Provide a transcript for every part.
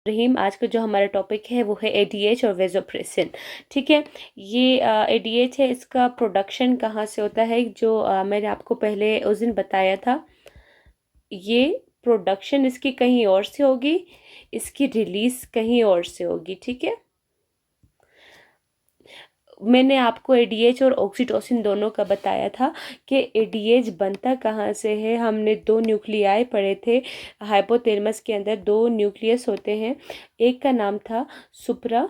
रहीम, आज का जो हमारा टॉपिक है वो है एडीएच और वेसोप्रेसिन। ठीक है, ये एडीएच है, इसका प्रोडक्शन कहाँ से होता है, जो मैंने आपको पहले उस दिन बताया था। ये प्रोडक्शन इसकी कहीं और से होगी, इसकी रिलीज कहीं और से होगी। ठीक है, मैंने आपको एडीएच और ऑक्सीटोसिन दोनों का बताया था कि एडीएच बनता कहाँ से है। हमने दो न्यूक्लियाई पढ़े थे, हाइपोथैलेमस के अंदर दो न्यूक्लियस होते हैं, एक का नाम था सुप्रा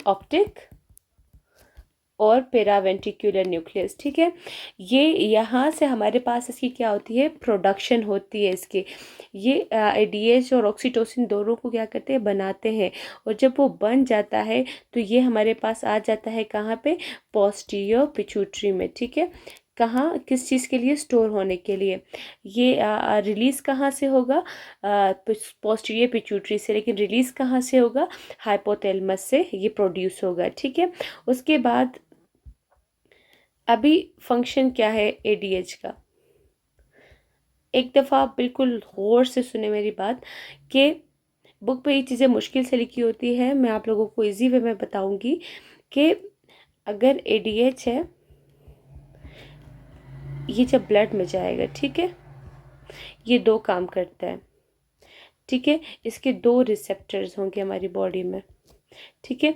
ऑप्टिक और पेरावेंट्रिकुलर न्यूक्लियस। ठीक है, ये यहाँ से हमारे पास इसकी क्या होती है, प्रोडक्शन होती है इसकी। ये एडीएच और ऑक्सीटोसिन दोनों को क्या करते हैं, बनाते हैं। और जब वो बन जाता है तो ये हमारे पास आ जाता है कहाँ पे, पोस्टीरियर पिट्यूटरी में। ठीक है, कहाँ, किस चीज़ के लिए, स्टोर होने के लिए। ये रिलीज़ कहाँ से होगा, पोस्टीरियर पिट्यूटरी से, लेकिन रिलीज़ कहाँ से होगा, हाइपोथैलेमस से ये प्रोड्यूस होगा। ठीक है, उसके बाद अभी फंक्शन क्या है एडीएच का, एक दफ़ा आप बिल्कुल गौर से सुने मेरी बात, कि बुक पे ये चीज़ें मुश्किल से लिखी होती है, मैं आप लोगों को इजी वे में बताऊंगी कि अगर एडीएच है, ये जब ब्लड में जाएगा, ठीक है, ये दो काम करता है। ठीक है, इसके दो रिसेप्टर्स होंगे हमारी बॉडी में। ठीक है,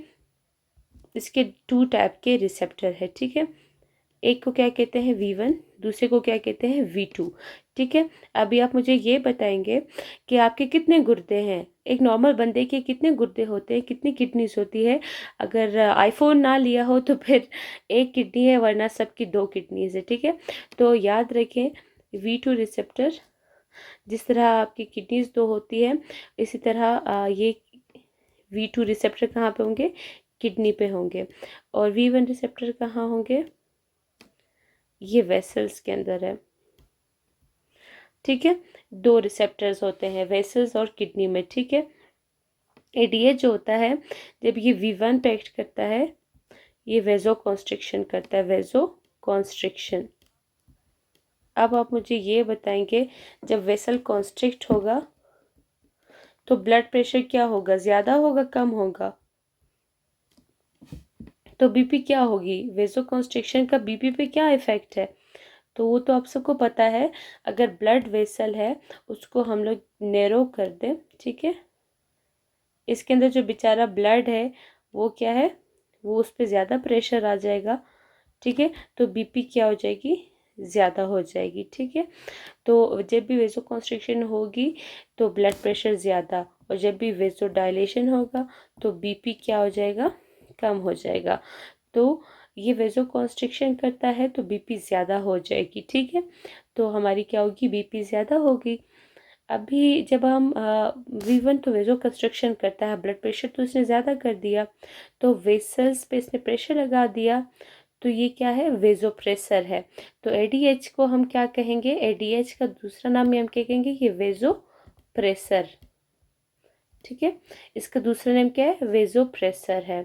इसके टू टाइप के रिसेप्टर है। ठीक है, एक को क्या कहते हैं V1, दूसरे को क्या कहते हैं V2। ठीक है, अभी आप मुझे ये बताएंगे कि आपके कितने गुर्दे हैं, एक नॉर्मल बंदे के कितने गुर्दे होते हैं, कितनी किडनीज होती है। अगर आईफोन ना लिया हो तो फिर एक किडनी है, वरना सबकी दो किडनीज है। ठीक है, तो याद रखें, V2 रिसेप्टर, जिस तरह आपकी किडनीज दो होती है, इसी तरह ये V2 रिसेप्टर कहाँ पे होंगे, किडनी पे होंगे। और V1 रिसेप्टर कहाँ होंगे, ये वेसल्स के अंदर है। ठीक है, दो रिसेप्टर्स होते हैं वेसल्स और किडनी में। ठीक है, एडीएच जो होता है, जब ये V1 पे एक्ट करता है, ये वेजो कॉन्स्ट्रिक्शन करता है, वेजो कॉन्स्ट्रिक्शन। अब आप मुझे ये बताएंगे, जब वेसल कॉन्स्ट्रिक्ट होगा तो ब्लड प्रेशर क्या होगा, ज़्यादा होगा, कम होगा, तो बीपी क्या होगी, वेजो कॉन्स्ट्रिक्शन का बीपी पे क्या इफेक्ट है, तो वो तो आप सबको पता है। अगर ब्लड वेसल है, उसको हम लोग नैरो कर दें, ठीक है, इसके अंदर जो बेचारा ब्लड है वो क्या है, वो उस पर ज़्यादा प्रेशर आ जाएगा। ठीक है, तो बीपी क्या हो जाएगी, ज़्यादा हो जाएगी। ठीक है, तो जब भी वेजो कॉन्स्ट्रिक्शन होगी तो ब्लड प्रेशर ज़्यादा, और जब भी वेजो डायलेशन होगा तो बीपी क्या हो जाएगा, कम हो जाएगा। तो ये वेजो कॉन्स्ट्रिक्शन करता है तो बीपी ज़्यादा हो जाएगी। ठीक है, तो हमारी क्या होगी, बीपी ज़्यादा होगी। अभी जब हम V1 तो वेजो कंस्ट्रक्शन करता है, ब्लड प्रेशर तो इसने ज़्यादा कर दिया, तो वेसल्स पे इसने प्रेशर लगा दिया, तो ये क्या है, वेजोप्रेसर है। तो एडीएच को हम क्या कहेंगे, एडीएच का दूसरा नाम ही हम क्या कहेंगे, ये वेजोप्रेसर। ठीक है, इसका दूसरा नेम क्या है, वेजोप्रेसर है,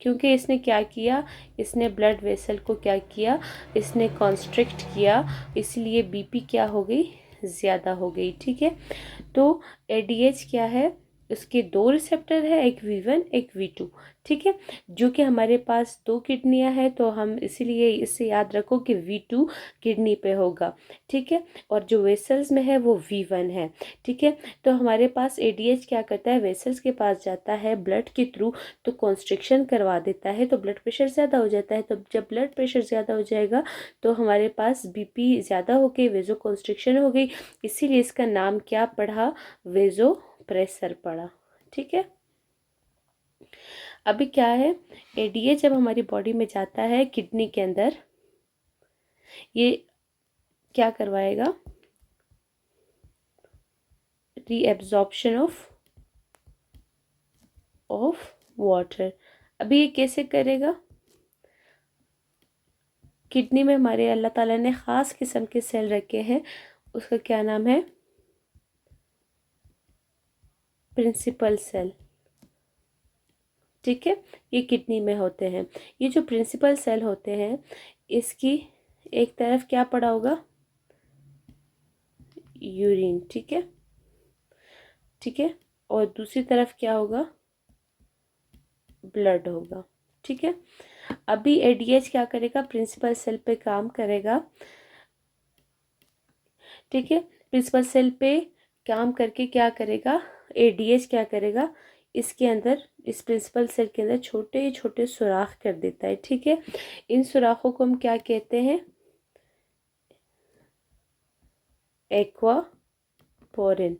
क्योंकि इसने क्या किया, इसने ब्लड वेसल को क्या किया, इसने कॉन्स्ट्रिक्ट किया, इसलिए बीपी क्या हो गई, ज़्यादा हो गई। ठीक है, तो एडीएच क्या है, इसके दो रिसेप्टर है, एक V1 एक V2। ठीक है, जो कि हमारे पास दो किडनियां हैं, तो हम इसीलिए इससे याद रखो कि V2 किडनी पे होगा। ठीक है, और जो वेसल्स में है वो V1 है। ठीक है, तो हमारे पास एडीएच क्या करता है, वेसल्स के पास जाता है ब्लड के थ्रू, तो कॉन्स्ट्रिक्शन करवा देता है, तो ब्लड प्रेशर ज़्यादा हो जाता है। तो जब ब्लड प्रेशर ज़्यादा हो जाएगा तो हमारे पास बीपी ज़्यादा हो गई, वेजो कॉन्स्ट्रिक्शन हो गई, इसीलिए इसका नाम क्या पढ़ा, वेजो प्रेशर पड़ा। ठीक है, अभी क्या है, एडीएच जब हमारी बॉडी में जाता है किडनी के अंदर, ये क्या करवाएगा, रीएब्जॉर्प्शन ऑफ वाटर। अभी ये कैसे करेगा, किडनी में हमारे अल्लाह ताला ने ख़ास किस्म के सेल रखे हैं, उसका क्या नाम है, प्रिंसिपल सेल। ठीक है, ये किडनी में होते हैं। ये जो प्रिंसिपल सेल होते हैं, इसकी एक तरफ क्या पड़ा होगा, यूरिन। ठीक है, ठीक है, और दूसरी तरफ क्या होगा, ब्लड होगा। ठीक है, अभी एडीएच क्या करेगा, प्रिंसिपल सेल पे काम करेगा। ठीक है, प्रिंसिपल सेल पे काम करके क्या करेगा, एडीएच क्या करेगा, इसके अंदर, इस प्रिंसिपल सेल के अंदर छोटे छोटे सुराख कर देता है। ठीक है, इन सुराखों को हम क्या कहते हैं, एक्वा पोरिन।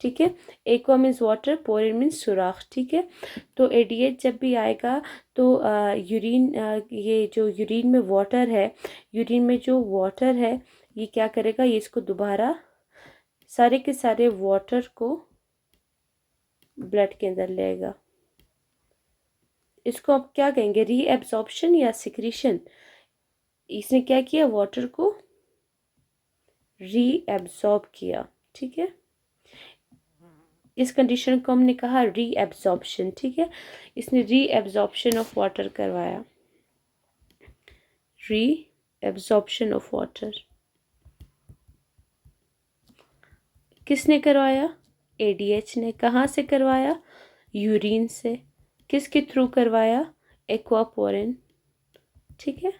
ठीक है, aqua means water, porin means सुराख। ठीक है, तो एडीएच जब भी आएगा तो यूरिन, ये जो यूरिन में वाटर है, यूरिन में जो वाटर है ये क्या करेगा, ये इसको दोबारा सारे के सारे वाटर को ब्लड के अंदर लेगा। इसको आप क्या कहेंगे, रीएब्सॉर्प्शन या सिक्रीशन। इसने क्या किया, वाटर को रीएब्सॉर्ब किया। ठीक है, इस कंडीशन को हमने कहा रीएब्सॉर्प्शन। ठीक है, इसने रीएब्सॉर्प्शन ऑफ वाटर करवाया, रीएब्सॉर्प्शन ऑफ वाटर किसने करवाया, एडीएच ने। कहाँ से करवाया, यूरिन से। किसके थ्रू करवाया, एक्वापोरिन। ठीक है,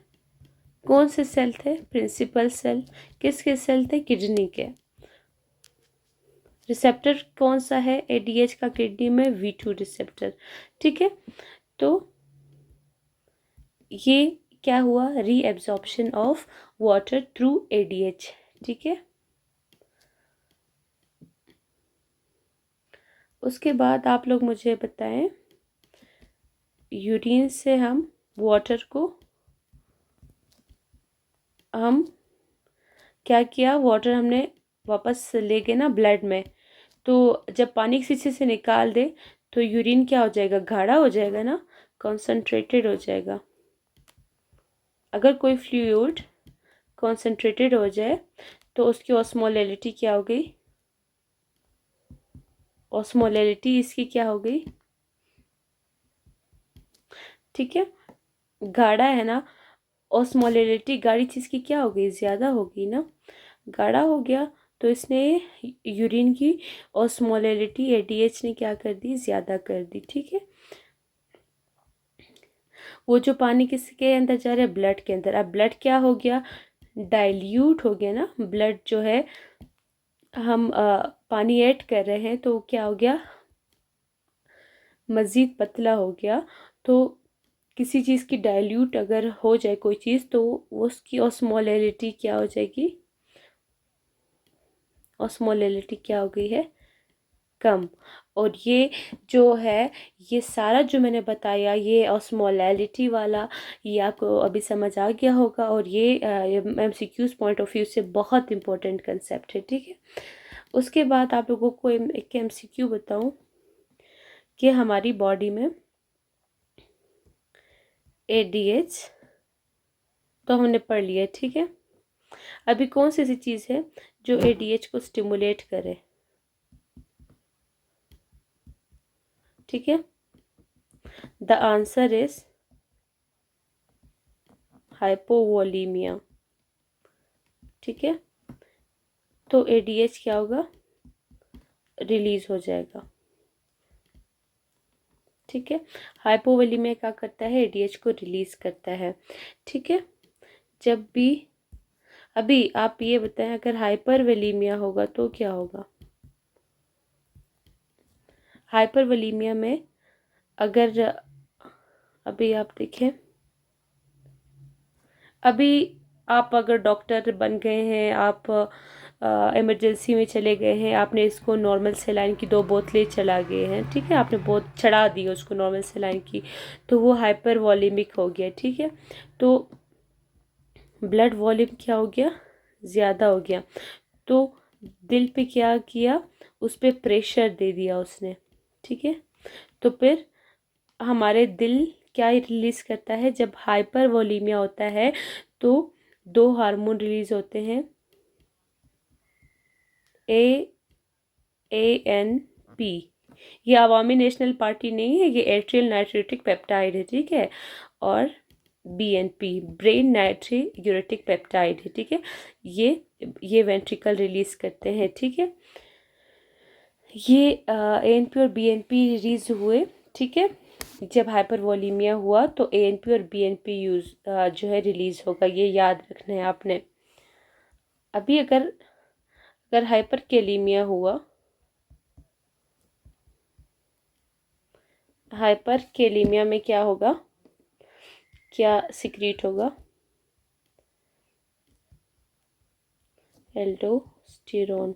कौन से सेल थे, प्रिंसिपल सेल। किसके सेल थे, किडनी के। रिसेप्टर कौन सा है एडीएच का किडनी में, V2 रिसेप्टर। ठीक है, तो ये क्या हुआ, reabsorption of water through ADH. ठीक है, उसके बाद आप लोग मुझे बताएं, यूरिन से हम वाटर को, हम क्या किया, वाटर हमने वापस ले गए ना ब्लड में, तो जब पानी किसी से निकाल दे तो यूरिन क्या हो जाएगा, गाढ़ा हो जाएगा ना, कॉन्सेंट्रेटेड हो जाएगा। अगर कोई फ्लूइड कॉन्सेंट्रेटेड हो जाए तो उसकी ऑस्मोलैलिटी क्या हो गई, ऑस्मोलैलिटी इसकी क्या हो गई। ठीक है, गाढ़ा है ना, ऑस्मोलैलिटी गाढ़ी चीज़ की क्या हो गई, ज़्यादा होगी ना, गाढ़ा हो गया, तो इसने यूरिन की ऑस्मोलैलिटी एडीएच ने क्या कर दी, ज़्यादा कर दी। ठीक है, वो जो पानी किसके अंदर जा रहा है, ब्लड के अंदर। अब ब्लड क्या हो गया, डाइल्यूट हो गया ना, ब्लड जो है हम पानी ऐड कर रहे हैं तो क्या हो गया, मज़ीद पतला हो गया। तो किसी चीज़ की डाइल्यूट अगर हो जाए कोई चीज़ तो उसकी ऑस्मोलैलिटी क्या हो जाएगी, ऑस्मोलैलिटी क्या हो गई है, कम। और ये जो है, ये सारा जो मैंने बताया, ये ऑस्मोलैलिटी वाला, ये आपको अभी समझ आ गया होगा, और ये एमसीक्यूज पॉइंट ऑफ व्यू से बहुत इंपॉर्टेंट कंसेप्ट है। ठीक है, उसके बाद आप लोगों को एक एमसीक्यू बताऊं कि हमारी बॉडी में एडीएच तो हमने पढ़ लिया। ठीक है, अभी कौन सी ऐसी चीज़ है जो एडीएच को स्टिमुलेट करे। ठीक है, द आंसर इज हाइपोवोलीमिया। ठीक है, तो एडीएच क्या होगा, रिलीज हो जाएगा। ठीक है, हाइपोवोलीमिया क्या करता है, एडीएच को रिलीज करता है। ठीक है, जब भी, अभी आप ये बताएं, अगर हाइपरवोलीमिया होगा तो क्या होगा, हाइपरवोलीमिया में अगर, अभी आप देखें, अभी आप अगर डॉक्टर बन गए हैं, आप इमरजेंसी में चले गए हैं, आपने इसको नॉर्मल सेलाइन की 2 बोतलें चला गए हैं। ठीक है, आपने बहुत चढ़ा दी उसको नॉर्मल सेलाइन की, तो वो हाइपर वॉल्यूमिक हो गया। ठीक है, तो ब्लड वॉल्यूम क्या हो गया, ज़्यादा हो गया, तो दिल पे क्या किया, उस पर प्रेशर दे दिया उसने। ठीक है, तो फिर हमारे दिल क्या रिलीज करता है, जब हाइपर वोलीमिया होता है तो 2 हार्मोन रिलीज होते हैं, ANP। ये अवामी नेशनल पार्टी नहीं है, ये एट्रियल नाइट्रेटिक पेप्टाइड है। ठीक है, और BNP, ब्रेन नाइट्रियूरेटिक पेप्टाइड है। ठीक है, ये वेंट्रिकल रिलीज करते हैं। ठीक है, ये एएनपी और बीएनपी रिलीज हुए, ठीक है। जब हाइपरवोलेमिया हुआ तो एएनपी और बीएनपी जो है रिलीज होगा, ये याद रखना है आपने। अभी अगर अगर हाइपरकेलेमिया हुआ, हाइपरकेलेमिया में क्या होगा, क्या सिक्रीट होगा, एल्डोस्टेरोन।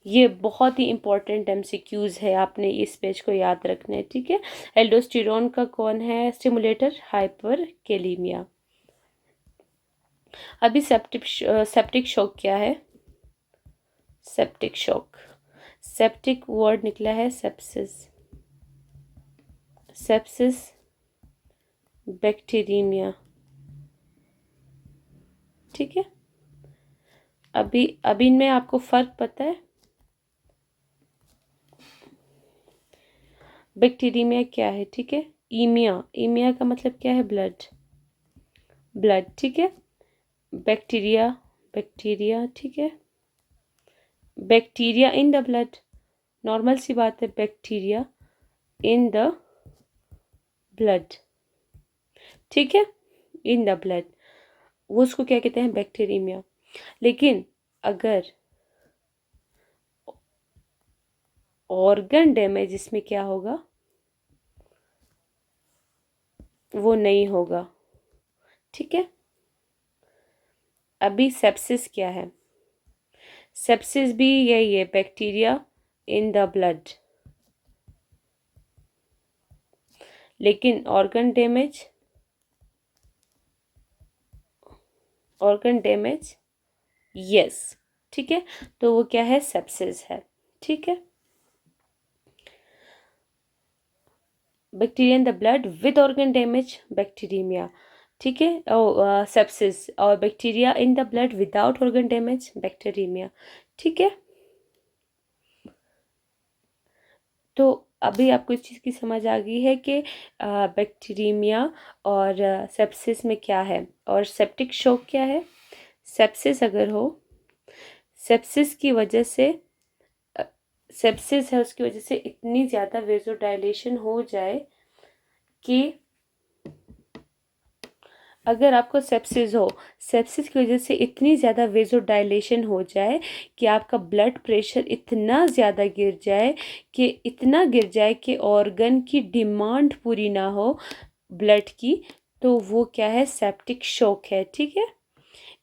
ये बहुत ही इंपॉर्टेंट एमसीक्यूज है, आपने इस पेज को याद रखना है, ठीक है। एल्डोस्टेरोन का कौन है स्टिमुलेटर, हाइपरकेलेमिया। अभी सेप्टिक शॉक क्या है, सेप्टिक शॉक, सेप्टिक वर्ड निकला है सेप्सिस, सेप्सिस बैक्टीरियमिया, ठीक है। अभी अभी इनमें आपको फर्क पता है, बैक्टीरियमिया क्या है, ठीक है। ईमिया, ईमिया का मतलब क्या है, ब्लड, ब्लड, ठीक है। बैक्टीरिया, बैक्टीरिया, ठीक है। Bacteria in the blood, normal सी बात है, बैक्टीरिया इन द ब्लड, ठीक है, इन द ब्लड, वो उसको क्या कहते हैं, बैक्टीरियमिया। लेकिन अगर ऑर्गन डैमेज इसमें क्या होगा, वो नहीं होगा, ठीक है। अभी सेप्सिस क्या है, सेप्सिस भी यही है, बैक्टीरिया इन द ब्लड, लेकिन organ damage, organ damage, yes, ठीक है, तो वो क्या है, सेप्सिस है, ठीक है। Bacteria in the blood with organ damage, bacteraemia, ठीक है। और सेप्सिस, और bacteria in the blood without organ damage, bacteraemia, ठीक है। तो अभी आपको इस चीज़ की समझ आ गई है कि बैक्टीरियमिया और सेप्सिस में क्या है, और सेप्टिक शॉक क्या है। सेप्सिस अगर हो, सेप्सिस की वजह से, सेप्सिस है उसकी वजह से इतनी ज़्यादा वेजोडाइलेशन हो जाए कि, अगर आपको सेप्सिस हो, सेप्सिस की वजह से इतनी ज़्यादा वेजोडाइलेशन हो जाए कि आपका ब्लड प्रेशर इतना ज़्यादा गिर जाए, कि इतना गिर जाए कि ऑर्गन की डिमांड पूरी ना हो ब्लड की, तो वो क्या है, सेप्टिक शॉक है, ठीक है।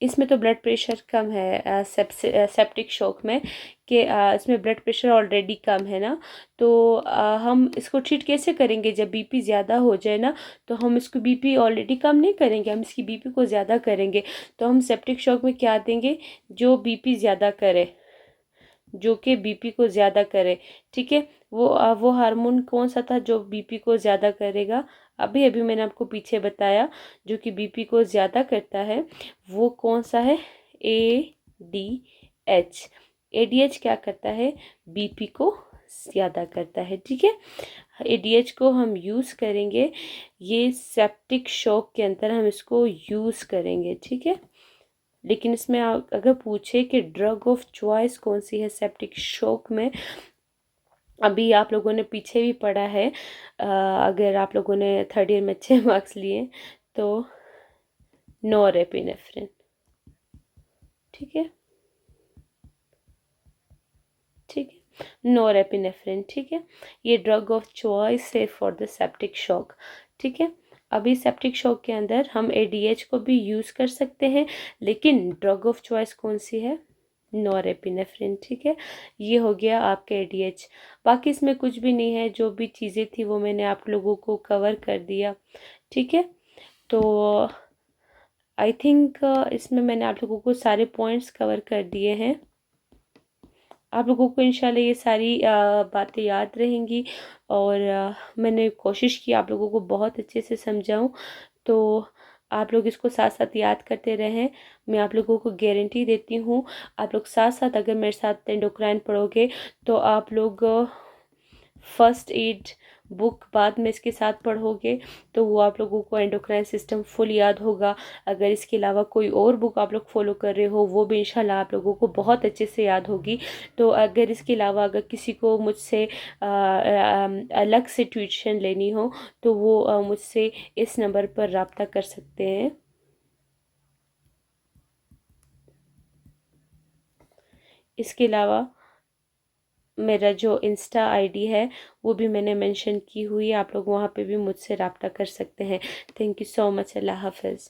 इसमें तो ब्लड प्रेशर कम है सेप्टिक शॉक में, कि इसमें ब्लड प्रेशर ऑलरेडी कम है ना, तो हम इसको ट्रीट कैसे करेंगे, जब बीपी ज़्यादा हो जाए ना, तो हम इसको बीपी ऑलरेडी कम नहीं करेंगे, हम इसकी बीपी को ज़्यादा करेंगे। तो हम सेप्टिक शॉक में क्या देंगे, जो बीपी ज़्यादा करे, जो कि बीपी को ज़्यादा करे, ठीक है। वो हार्मोन कौन सा था जो बीपी को ज़्यादा करेगा, अभी अभी मैंने आपको पीछे बताया, जो कि बीपी को ज़्यादा करता है, वो कौन सा है, ADH। ADH क्या करता है, बीपी को ज़्यादा करता है, ठीक है। ADH को हम यूज़ करेंगे, ये सेप्टिक शॉक के अंदर हम इसको यूज़ करेंगे, ठीक है। लेकिन इसमें अगर पूछे कि ड्रग ऑफ चॉइस कौन सी है सेप्टिक शॉक में, अभी आप लोगों ने पीछे भी पढ़ा है, अगर आप लोगों ने थर्ड ईयर में अच्छे मार्क्स लिए तो, नॉरएपिनेफ्रिन, ठीक है, ठीक है, नॉरएपिनेफ्रिन, ठीक है। ये ड्रग ऑफ चॉइस है फॉर द सेप्टिक शॉक, ठीक है। अभी सेप्टिक शॉक के अंदर हम ADH को भी यूज़ कर सकते हैं, लेकिन ड्रग ऑफ चॉइस कौन सी है, नॉरएपिनेफ्रिन, ठीक है। ये हो गया आपका ADH। बाकी इसमें कुछ भी नहीं है, जो भी चीज़ें थी वो मैंने आप लोगों को कवर कर दिया, ठीक है। तो आई थिंक इसमें मैंने आप लोगों को सारे पॉइंट्स कवर कर दिए हैं। आप लोगों को इंशाल्लाह ये सारी बातें याद रहेंगी, और मैंने कोशिश की आप लोगों को बहुत अच्छे से समझाऊं, तो आप लोग इसको साथ साथ याद करते रहें। मैं आप लोगों को गारंटी देती हूँ, आप लोग साथ साथ अगर मेरे साथ एंडोक्राइन पढ़ोगे, तो आप लोग फर्स्ट एड बुक बाद में इसके साथ पढ़ोगे तो वो आप लोगों को एंडोक्राइन सिस्टम फुल याद होगा। अगर इसके अलावा कोई और बुक आप लोग फॉलो कर रहे हो वो भी इंशाल्लाह आप लोगों को बहुत अच्छे से याद होगी। तो अगर इसके अलावा अगर किसी को मुझसे अलग से ट्यूशन लेनी हो तो वो मुझसे इस नंबर पर रब्ता कर सकते हैं। इसके अलावा मेरा जो इंस्टा आईडी है वो भी मैंने मेंशन की हुई है, आप लोग वहाँ पे भी मुझसे रब्ता कर सकते हैं। Thank you so much. अल्लाह हाफ़िज़।